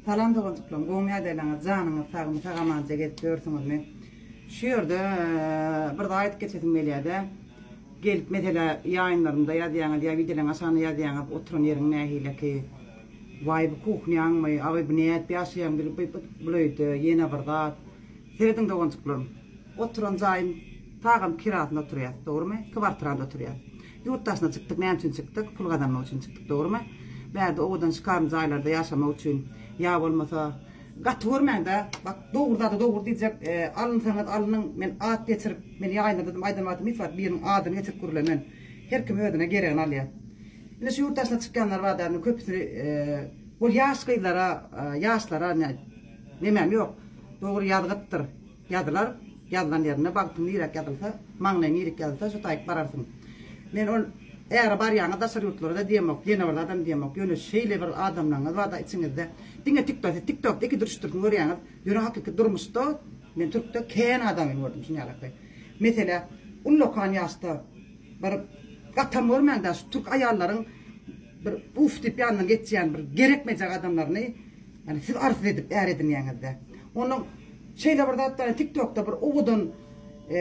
Salam da konuşuyorum. Gonya deyleğine canını sağımı sağamanca getiriyorsunuz mu? Şu yerde bir daha ayet geçesim geliydi. Gelip mesela yayınlarımda yazıyanı diye videoların aşağına yazıyanı oturun yerin nehiyle ki vay bu kuhnyan mı, abi bu niyet bir aşıyan bir böyleydi, yine bir daha seyredin de konuşuyorum. Oturun zayın tağım kiratında oturuyor, doğru mu? Kıvartıranda oturuyor. Yurttaşına çıktık, ne için çıktık? Pul kazanmak için çıktık, doğru mu? Belki oğudan çıkarım zaylarda yaşamak için ya olmasa gatırmayın da bak doğru diyecek alınsanız alının men at getirip men yayınladım aydınlattım mitfat birinin adını getirip kurulan her kim ödüne gereğini alıyor. Yine şu yurttaşına çıkanlar var da köpüsünü bu yaşlara nemem yok doğru yazgıttır yadılar yazılan yerine baktım nirek yazılsa mağnayın nirek yazılsa şu tayıp bararsın. Men ol eğer var yana da sarıyurtlarda diyemok, yine var adam diyemok, yine şeyle bir adamlarınız var da içinizde. Dinle TikTok'ta iki duruşturun görüyorsunuz. Yine hakiki durmuştu. Ben Türk'te keyen adamı gördüm şimdi alakayı. Mesela Unlokan yasta bir katam görmeyen de Türk ayarların bir uf deyip yanından geçeceğin bir gerekmeyecek adamlarını yani siz arz edip edin yanınızda. Onun şeyle var da hatta TikTok'ta bir oğudun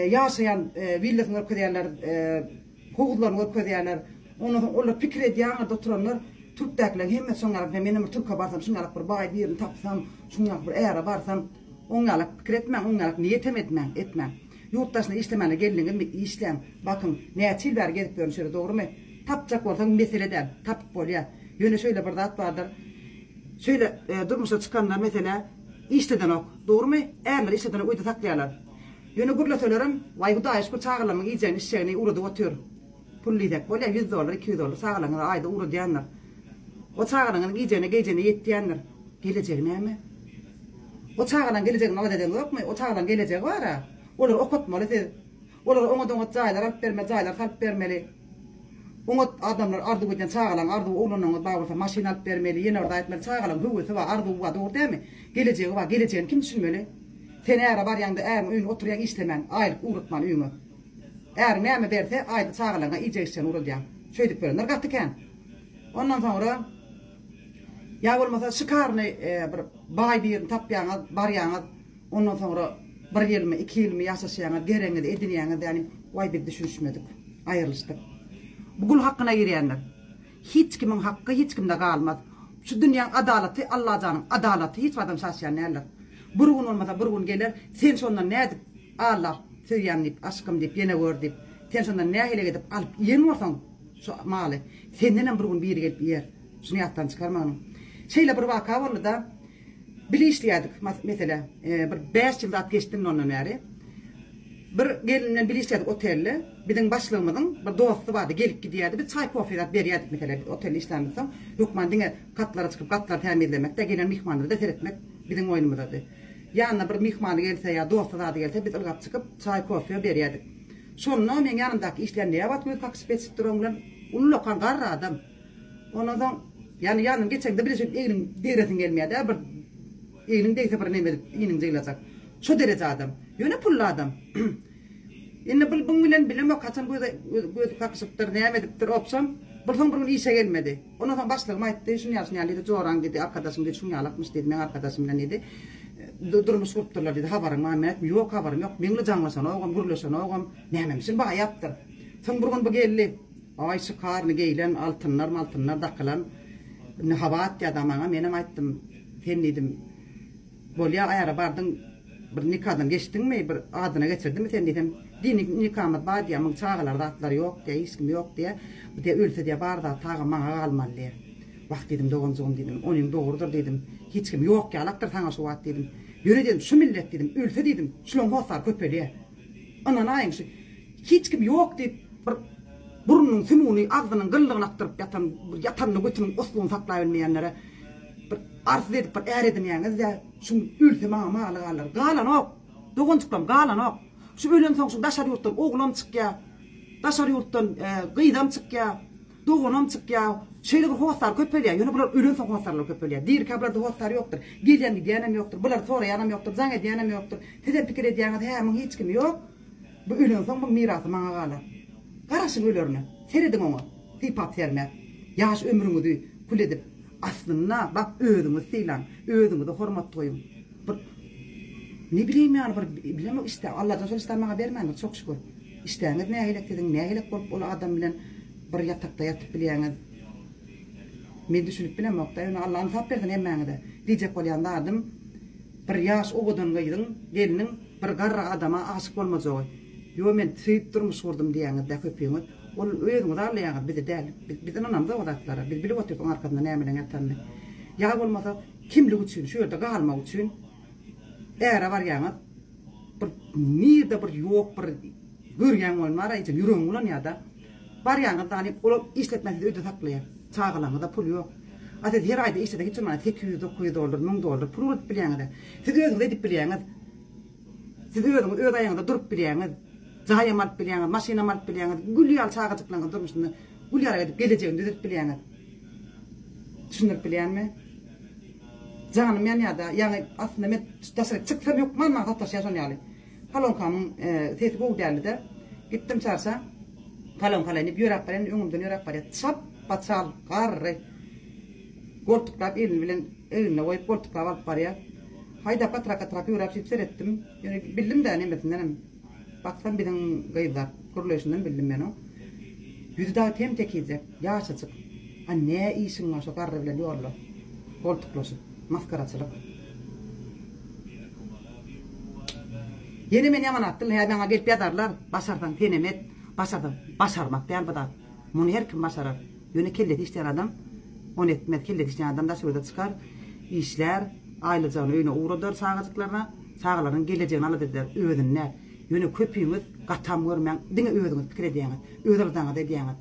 yaşayan villasını okuyanlar Hoğullarını okuyanlar, onlar fikir ediyanlar da oturanlar, Türk'tekiler hemen sonralar, benim Türk'e barsam, şunlarla bir bay bir yerini tapsam, şunlarla bir eğer barsam, onlarla fikir etmem, onlarla niyetem etmem. Yurttaşına işlemene geldiğinde işlem, bakın, neye çilber gelip görün şöyle doğru mu? Tapacak olsan meseleden, tapıp oluyor. Yöne şöyle bir dat vardır, şöyle durmuşa çıkanlar mesela, işleden ok, doğru mu? Eğerler işleden ok, uyda taklayalar. Yöne gurla söylerim, vay bu da eşku çağırlamın iyicen işçeğini uğradı otuyor. Pullidek, böyle $100, $200 sağlanır, ayda uğru diyenler. O sağlanın giyeceğine yettiyenler. Gelecek ne mi? O sağlan geleceğine o dediğin yok mu? O sağlan gelecek var ha. Olur okutmalı dedi. Olur ona zaylar, alp verme zaylar, kalp vermeli. Ona adamlar ardı giden sağlan, ardı oğlunun bağırsa maşin alp vermeli, yine orada etmeli sağlan, hüvüsü var, ardı var, doğru değil mi? Geleceği var, geleceğini kim düşünmeli? Sen eğer var yanında eğer ün oturuyan işlemen, aylık uğratman ünü. Eğer neyme verse ayda sağlığına iyice işten uğrayan. Şöyle böyle kattıken. Ondan sonra ya olmasa çıkarını bay bir yerini tapyana, baryana, ondan sonra bir yıl mı, 2 yıl mı yaşasayana, gereğini de ediniyana yani vay bir düşünüşmedik, ayrılıştık. Bugün hakkına gireyenler. Hiç kimin hakkı hiç kimde kalmaz. Şu dünyanın adaleti, Allah canın adaleti hiç adam şaşıyan neler. Bir gün olmasa bir gün gelir, sen sonunda ne edip Allah söyleyeyim deyip, aşkım deyip, yine gör deyip, sen sonunda ne hele gidip alıp yeni varsan şu malı, senden bir gün bir gelip yer, şunu yattan çıkarmanın. Şeyle bir vaka oldu da, bile işleyedik mesela, bir 5 yılda at geçtim ondan beri. Bir gelinle bile işleyedik otelle, bizim başlığımızın bir dostu vardı, gelip gidiyordu, bir çay kofi veriyorduk mesela otelle işlenmişsem, yok man dine katlara çıkıp katlar temin edilmek de gelen mihmanları da seyretmek bizim oyunumuzdadı. Yanına bir mihmanı gelse ya dostu da gelse biz ılgap çıkıp çay kofi veriyorduk. Sonra men yanındaki işler neye bat göz kakıp etip duranlar, Unlokan garra adam. Ondan yani yanım geçen de bir şey elin deresin gelmeye de bir elin deyse bir neyme inin zeylecek. Şu derece adam. Yöne pullu adam. Yine bunu bilen yok kaçan göz kakışıptır neyemediptir opsam. Buradan bir gün işe gelmedi. Ondan sonra başlığıma etti. Şunu yazsın yani dedi. Coğran dedi. Arkadaşım dedi. Şunu yalakmış dedi. Ben arkadaşımla dedi. Durmuş kurtturlar dedi. Havarım Ahmet. Yok havarım yok. Benimle canlasana oğlum. Gürlesana oğlum. Neymemişsin bana yaptır. Sen bir gün bu geldi. Ay sıkarını geylen altınlar dakılan. Hava attı adamına. Benim ayttım. Sen dedim. Böyle ayara bardın. Bir nikahdan geçtin mi? Bir adına geçirdin mi? Sen dedim. Dini nikahımız var diye. Mın çağılarda atları yok diye. İskim yok diye. Diye ölse diye barda tağım bana kalmalı diye. Bak dedim doğuncuğum dedim. Onun doğrudur dedim. Hiç kim yok ya. Alaktır sana şu vat dedim. Yürü dedim. Şu millet dedim. Ölse dedim. Şulun hostar köpeliğe. Anan ayın şu. Hiç kim yok deyip. Burnun sümüğünü ağzının gıllığını aktırıp yatanını götünün osluğunu saklayabilmeyenlere. Bir arz edip bir eğer ediniyeniz ya. Şun ölse bana malı kalır. Galan ok. Doğuncuklam galan ok. Şu ölen son şu daşarı yurttan oğlum çık ya. Daşarı yurttan gıydam çık ya. Doğunum çık ya. Şöyle bir hostar köpeliğe. Yani bunlar ölen son hostarlar köpeliğe. Diğer kablarda hostar yoktur. Gilden gidiyenem yoktur. Bunlar sonra yanım yoktur. Zan ediyenem yoktur. Teden fikir ediyenem hemen hiç kim yok. Bu ölen son bu mirası bana kalır. Karasın ölürünü. Seyredin onu. Tipat serme. Yaş ömrünü kul edip. aslında bak ödümü silan, ödümü de hormat koyun. Ne bileyim yani bilemem işte Allah'tan sonra istemeye vermeyin çok şükür. İsteyeniz ne hilek dedin, ne hilek olup o adam bilen bir yatakta yatıp bileyeniz. Men düşünüp bilemem da Allah'ın tap verdin emmeni de. Diyecek olayanlardım bir yaş oğudun gıydın, gelinin bir garra adama aşık olmaz o. Yo men tüyüp durmuş vurdum diyeniz de köpüğümüz. Ol ödümüz ağlayanız bizi değil. Bizden anamda odatlara. Biz bilip oturup arkasında ne emelen yatanını. Ya olmasa kimlik için, şu yerde kalmak için eğer var yani bir nirde bir yok bir görgen olmara için yürüyün ulan ya da var yani tani olup işletmesi öde saklaya çağılanı da pul yok. Adet her ayda işte de hiç olmaz 800 900 dolar 1000 dolar pul olup bileyiniz de siz ödünüz edip bileyiniz siz ödünüz öde ayağında durup bileyiniz cahaya mal bileyiniz maşina mal bileyiniz gülyal çağa çıklanı durmuşsunuz gülyal edip geleceğini edip bileyiniz düşünüp bileyen mi? Canım ya da yani aslında ben çıksam yok man hatta şey yani. Kalon kam sesi bu geldi de gittim çarşıya. Kalon kalanıp yürek baren önümden yürek bare çap paçal karre. Koltuklar elini bilen eline koyup koltuklar alıp baraya. Hayda patra yürek seyrettim. Yani bildim de nemesinden. Baksam bizim gayılar kuruluşundan bildim ben o. Yüzü daha temtekiyecek. Yaşacık. Ne iyisin o karre bilen yorlu. Koltuklosu. Maskaracılık. Yeni men yaman attın, bana gelip yadarlar, başardan tenemet, başarmak diyen bu da. Bunu her kim başarır. Yönü kellet işleyen adam, onu etmez, kellet işleyen adam da şurada çıkar, işler, aileceğini önüne uğradır sağacıklarına, sağlarının geleceğini alıdırlar, ödünler. Yönü köpüğümüz, katam görmeyen, dine ödünüz fikir edeyiniz, ödülden edeyiniz.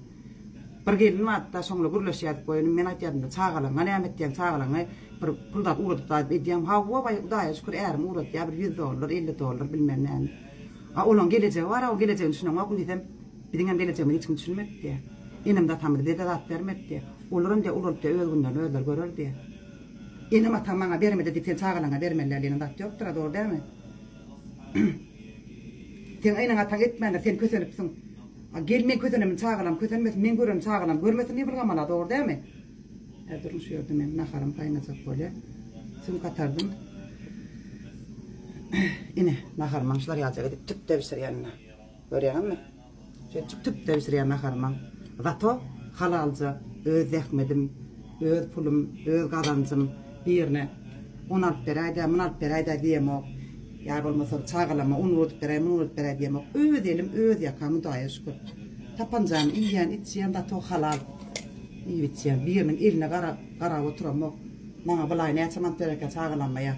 Bir gelin hatta sonra gurlaşıyat koyun, men aytıyatında sağalan, ne emettiyen sağalan, bir puldak uğradıp da edeyim, hava daya şükür eğerim uğradı ya bir 100 dolar, 50 dolar bilmem ne. Olan geleceği var, o geleceğini düşünüyorum, okun desem, bilinen geleceğimi hiç kim düşünmek diye. Enim de tamir dedi, dat vermek diye. Olurum diye, olup diye, özgünden öldür görür diye. Enim atam bana vermedi, dikten sağalana vermelerliğinin dat yoktur, doğru değil mi? Sen aynen atan etmeyen sen kötünüpsün. Gelmeyen kötünümün çağılam, kötünmesin, men görürüm çağılam, görmesin ne bilgam ala, doğru değil mi? Durmuş gördüm ben, nakarım kaynacak böyle. Süm katardım. Yine nakarmançlar yazacak edip tüp devşir yanına. Görüyor musun? Şöyle tüp devşir yanına nakarman. Vato halalca, öz zahmedim, öz pulum, öz kazancım birine. 16 berayda, 16 berayda diyem o. Yar olmasa çağalama, onu uğradıp beray diyem o. Öz elim, öz yakamı daya şükür. Tapancağım, iyiyen, içiyen da to halal. İyi içiyen, birinin eline kara oturam o. Bana bulay ne çaman bereket çağalamaya.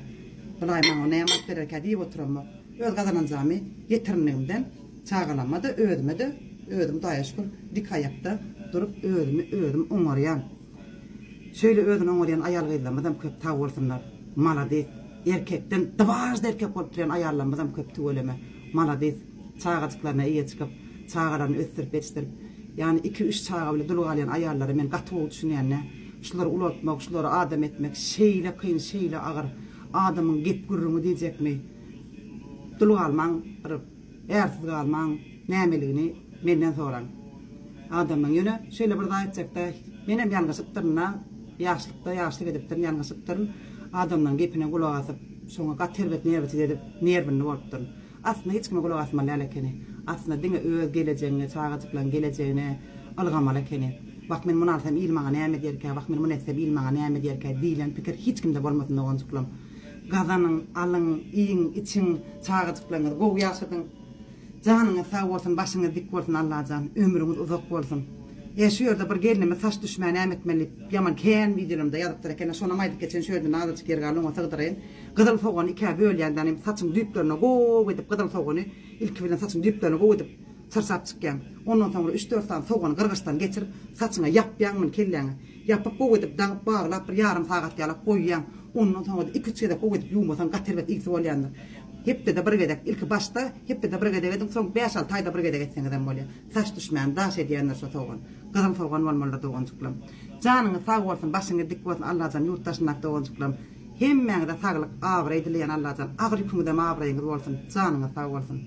Bulay bana ne yaman bereket iyi oturam o. Öz kazanacağımı yetirnimden çağalamadı, ödmedi. Ödüm daya şükür, dik ayakta durup ödüm umaryan. Şöyle ödüm umaryan ayarlayılamadım köp tav olsunlar. Maladis, erkekten dıvazda erkek olup duran ayarlanmadım köp tuğuleme. Maladis, çağacıklarına iyi çıkıp, çağalarını öttürüp ettirip. Yani 2-3 çağa bile dolu alayan ayarları ben katı ol düşünüyen ne? Şuları ulatmak, şuları adam etmek, şeyle kıyın, şeyle ağır. Adamın gep gürrünü diyecek mi? Dolu alman, ersiz kalman, nemeliğini benden soran. Adamın yönü şöyle burada edecek de, benim yalnızlıklarına, yaşlık ediplerin yalnızlıkların, adamdan gepine kulak asıp, sonra kat terbet nervini olup durun. Aslında hiç kime kulak asmalı alekeni. Aslında dine öz geleceğine, çağacıklan geleceğine algamalı keni. Bak men bunu alsam ilmağa neyme derken, bak men bunu etsem ilmağa neyme derken diyen fikir hiç kimde olmasın da onçuklam. Gazanın, alın, iyin, için çağacıklanır, gov yaşadın. Canını sağ olsun, başını dik olsun Allah'can, ömrünüz uzak olsun. Şurada bir gelinime saç düşmeyen emetmeli, yaman keyen videomda yazıptır eken, sonra maydık geçen şöyle nazırcık yer galığına sığdırayın. Kızıl soğanı ikiye bölüyenden saçın düplerine gov edip, kızıl soğanı ilk bilen saçın düplerine gov edip sarsap çıkken. Ondan sonra 3-4 tane soğanı Kırgızistan geçirip saçına yapyanın kelleğine. Yapıp gov edip dağıp bağırlap bir yarım saat yalap koyuyan. Ondan sonra 2-3 şeyde gov edip yumasan katerbet ilk soğanyanlar. Hep de bırgedek ilk başta hep de bırgedek edin son 5-6 ayda bırgedek etsen adam böyle. Saç düşmeyen daş ediyenler soğan. Kızım soğan olmalı doğan çıklam. Canını sağ olsun, başını dik olsun Allah'tan yurttaşınak doğan çıklam. Hemen de sağlık ağır edileyen Allah'tan ağır yükümü de ağır edin olsun. Canını sağ olsun.